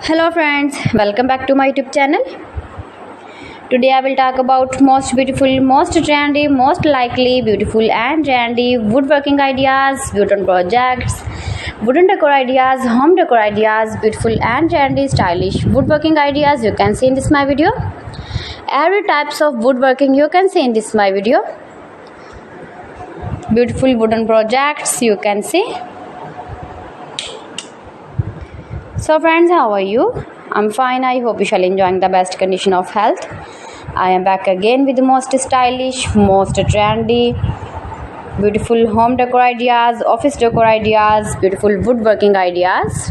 Hello friends, welcome back to my YouTube channel. Today I will talk about most beautiful, most trendy, most likely beautiful and trendy woodworking ideas, wooden projects, wooden decor ideas, home decor ideas, beautiful and trendy stylish woodworking ideas you can see in this my video. Every types of woodworking you can see in this my video. Beautiful wooden projects you can see. So friends, how are you? I'm fine. I hope you shall enjoying the best condition of health. I am back again with the most stylish, most trendy, beautiful home decor ideas, office decor ideas, beautiful woodworking ideas,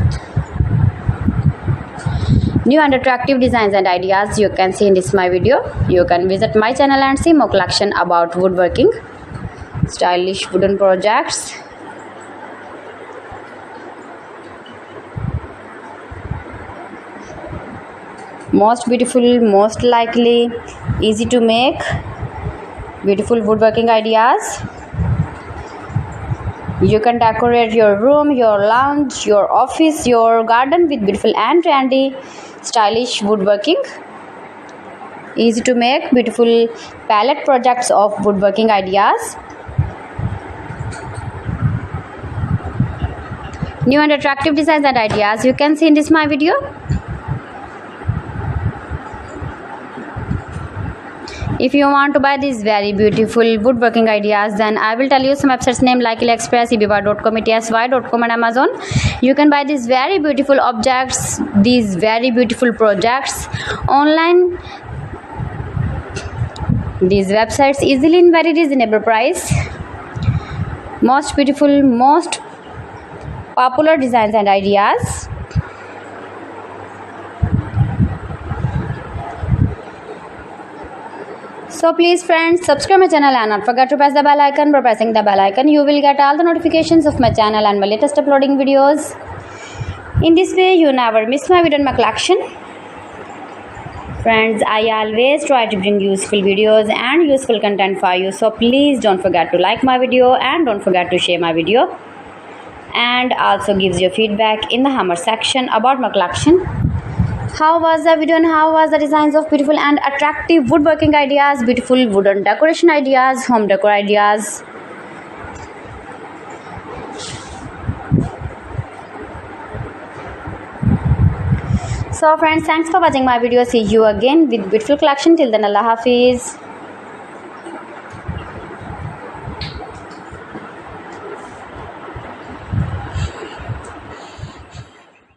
new and attractive designs and ideas you can see in this my video. You can visit my channel and see more collection about woodworking, stylish wooden projects. Most beautiful, most likely, easy to make, beautiful woodworking ideas. You can decorate your room, your lounge, your office, your garden with beautiful and trendy, stylish woodworking. Easy to make, beautiful palette projects of woodworking ideas. New and attractive designs and ideas you can see in this my video. If you want to buy these very beautiful woodworking ideas, then I will tell you some websites name like AliExpress, eBay.com, ETSY.com and Amazon. You can buy these very beautiful objects, these very beautiful projects online. These websites easily in very reasonable price. Most beautiful, most popular designs and ideas. So please friends, subscribe my channel and not forget to press the bell icon. By pressing the bell icon, you will get all the notifications of my channel and my latest uploading videos. In this way, you never miss my video in my collection. Friends, I always try to bring useful videos and useful content for you. So please don't forget to like my video and don't forget to share my video. And also gives your feedback in the hammer section about my collection. How was the video and how was the designs of beautiful and attractive woodworking ideas, beautiful wooden decoration ideas, home decor ideas. So friends, thanks for watching my video. See you again with beautiful collection. Till then, Allah Hafiz.